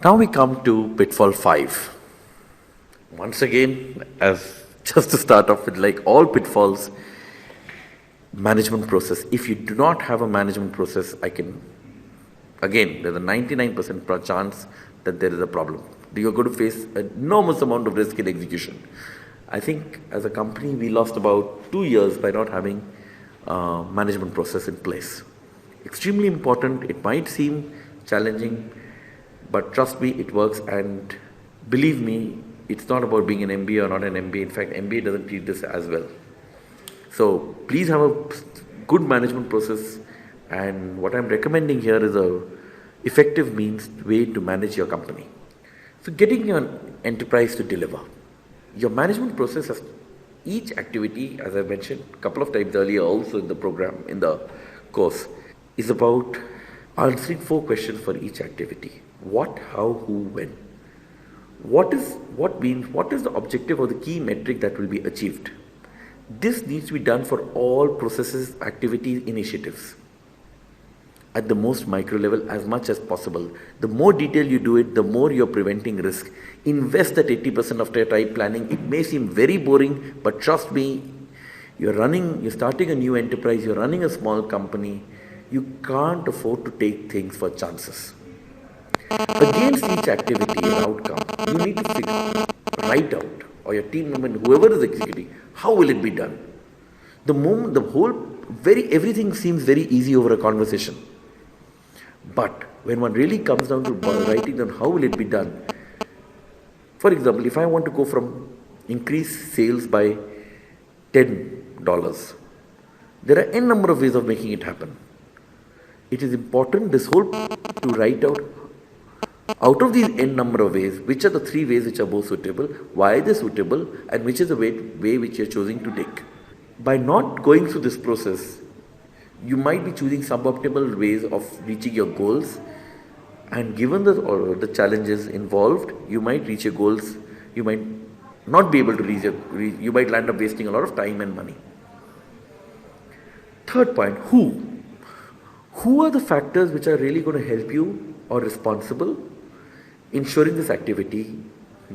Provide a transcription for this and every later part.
Now we come to pitfall 5. Once again, as just to start off with, like all pitfalls, management process. If you do not have a management process, there's a 99% chance that there is a problem. You're going to face an enormous amount of risk in execution. I think as a company, we lost about 2 years by not having management process in place. Extremely important. It might seem challenging, but trust me, it works. And believe me, it's not about being an MBA or not an MBA. In fact, MBA doesn't teach this as well. So please have a good management process. And what I'm recommending here is a effective way to manage your company. So getting your enterprise to deliver. Your management process has each activity, as I mentioned a couple of times earlier also in the program, in the course, is about answering 4 questions for each activity. What, how, who, when. What is the objective or the key metric that will be achieved? This needs to be done for all processes, activities, initiatives at the most micro level as much as possible. The more detail you do it, the more you're preventing risk. Invest that 80% of your time planning. It may seem very boring, but trust me, you're starting a new enterprise, you're running a small company, you can't afford to take things for chances. Against each activity and outcome, you need to write out, or your team member, whoever is executing, how will it be done? Everything seems very easy over a conversation. But when one really comes down to writing down how will it be done, for example, if I want to go from increase sales by $10, there are n number of ways of making it happen. It is important to write out of these n number of ways, which are the 3 ways which are most suitable, why they're suitable, and which is the way which you're choosing to take. By not going through this process, you might be choosing suboptimal ways of reaching your goals, and given the challenges involved, you might reach your goals, you might not be able to you might land up wasting a lot of time and money. Third point, who? Who are the factors which are really going to help you or responsible ensuring this activity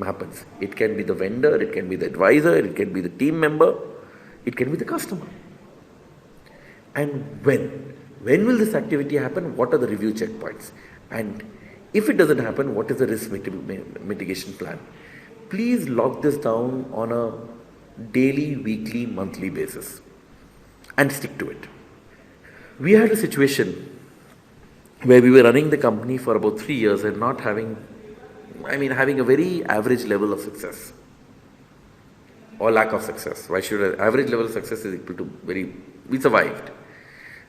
happens? It can be the vendor, it can be the advisor, it can be the team member, it can be the customer. And when will this activity happen? What are the review checkpoints? And if it doesn't happen, what is the risk mitigation plan? Please log this down on a daily, weekly, monthly basis and stick to it. We had a situation where we were running the company for about 3 years and having a very average level of success or lack of success. Average level of success is equal to we survived.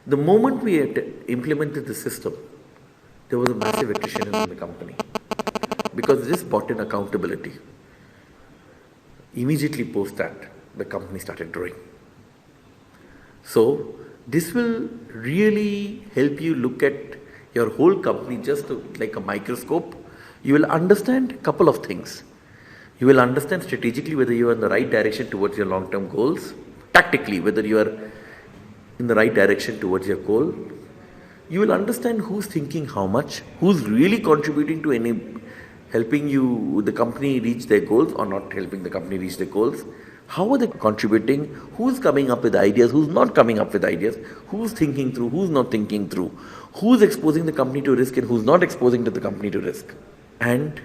The moment we had implemented the system, there was a massive attrition in the company because this brought in accountability. Immediately post that, the company started growing. So this will really help you look at your whole company just like a microscope. You will understand a couple of things. You will understand strategically whether you are in the right direction towards your long-term goals. Tactically, whether you are in the right direction towards your goal. You will understand who's thinking how much, who's really contributing to helping the company reach their goals or not helping the company reach their goals. How are they contributing? Who's coming up with ideas? Who's not coming up with ideas? Who's thinking through? Who's not thinking through? Who's exposing the company to risk and who's not exposing the company to risk? And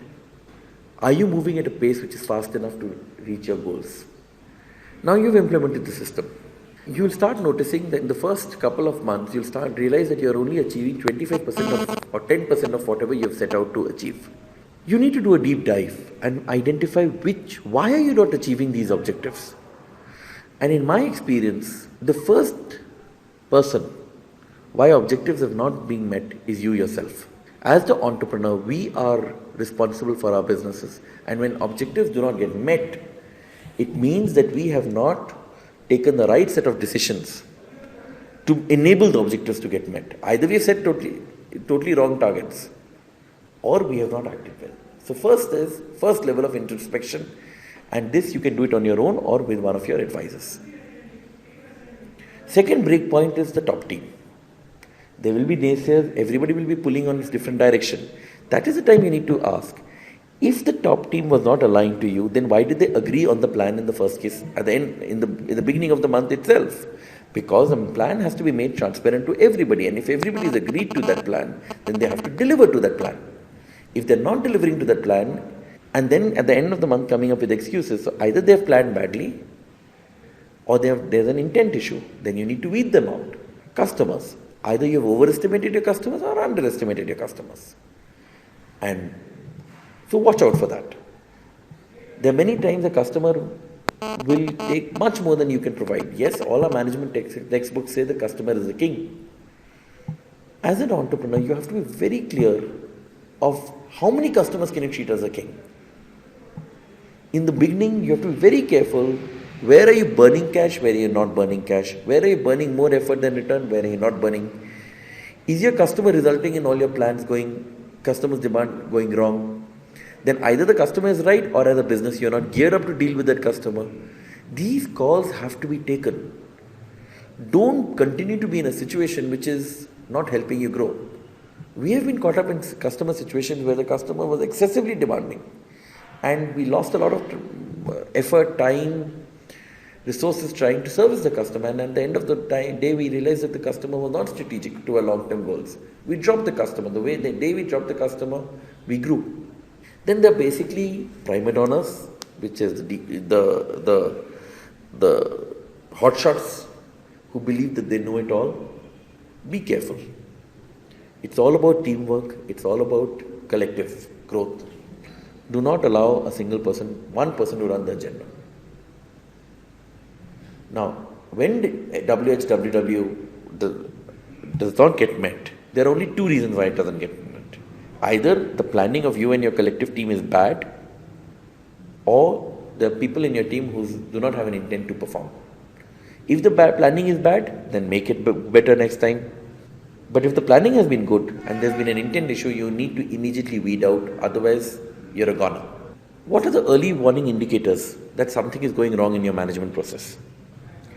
are you moving at a pace which is fast enough to reach your goals? Now you've implemented the system. You'll start noticing that in the first couple of months, you'll start realize that you're only achieving 25% or 10% of whatever you've set out to achieve. You need to do a deep dive and identify why are you not achieving these objectives? And in my experience, the first person why objectives have not been met is you yourself. As the entrepreneur, we are responsible for our businesses. And when objectives do not get met, it means that we have not taken the right set of decisions to enable the objectives to get met. Either we have set totally wrong targets or we have not acted well. So first level of introspection, and this you can do it on your own or with one of your advisors. Second break point is the top team. There will be naysayers, everybody will be pulling on its different direction. That is the time you need to ask. If the top team was not aligned to you, then why did they agree on the plan in the first case at the end, in the beginning of the month itself? Because the plan has to be made transparent to everybody, and if everybody is agreed to that plan, then they have to deliver to that plan. If they're not delivering to that plan, and then at the end of the month coming up with excuses, so either they have planned badly, or there's an intent issue, then you need to weed them out. Customers, either you have overestimated your customers or underestimated your customers. And so watch out for that. There are many times a customer will take much more than you can provide. Yes, all our management textbooks say the customer is the king. As an entrepreneur, you have to be very clear of how many customers can you treat as a king. In the beginning, you have to be very careful. Where are you burning cash? Where are you not burning cash? Where are you burning more effort than return? Where are you not burning? Is your customer resulting in all your plans customers' demand going wrong? Then either the customer is right, or as a business you're not geared up to deal with that customer. These calls have to be taken. Don't continue to be in a situation which is not helping you grow. We have been caught up in customer situations where the customer was excessively demanding, and we lost a lot of effort, time, resources trying to service the customer, and at the end of the day we realized that the customer was not strategic to our long-term goals. We dropped the customer. The day we dropped the customer, we grew. Then there are basically prima donnas, which is the hotshots who believe that they know it all. Be careful. It's all about teamwork. It's all about collective growth. Do not allow a single person, one person, to run the agenda. Now, when WHWW does not get met, there are only two reasons why it doesn't get met. Either the planning of you and your collective team is bad, or the people in your team who do not have an intent to perform. If the planning is bad, then make it better next time. But if the planning has been good and there's been an intent issue, you need to immediately weed out, otherwise you're a goner. What are the early warning indicators that something is going wrong in your management process?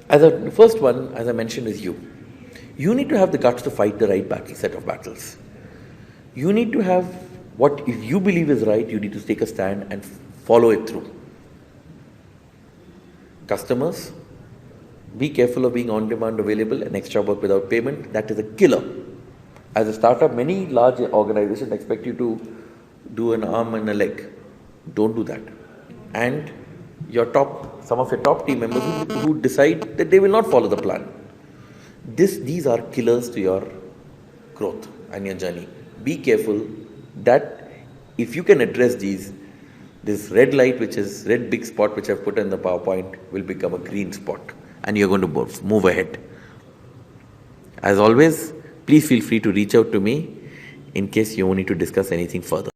The first one, as I mentioned, is you. You need to have the guts to fight the right set of battles. You need to have what if you believe is right, you need to take a stand and follow it through. Customers, be careful of being on demand, available, and extra work without payment. That is a killer. As a startup, many large organizations expect you to do an arm and a leg. Don't do that. And some of your top team members who decide that they will not follow the plan. These are killers to your growth and your journey. Be careful that if you can address this red light, which is red big spot which I've put in the PowerPoint, will become a green spot, and you're going to move ahead. As always, please feel free to reach out to me in case you need to discuss anything further.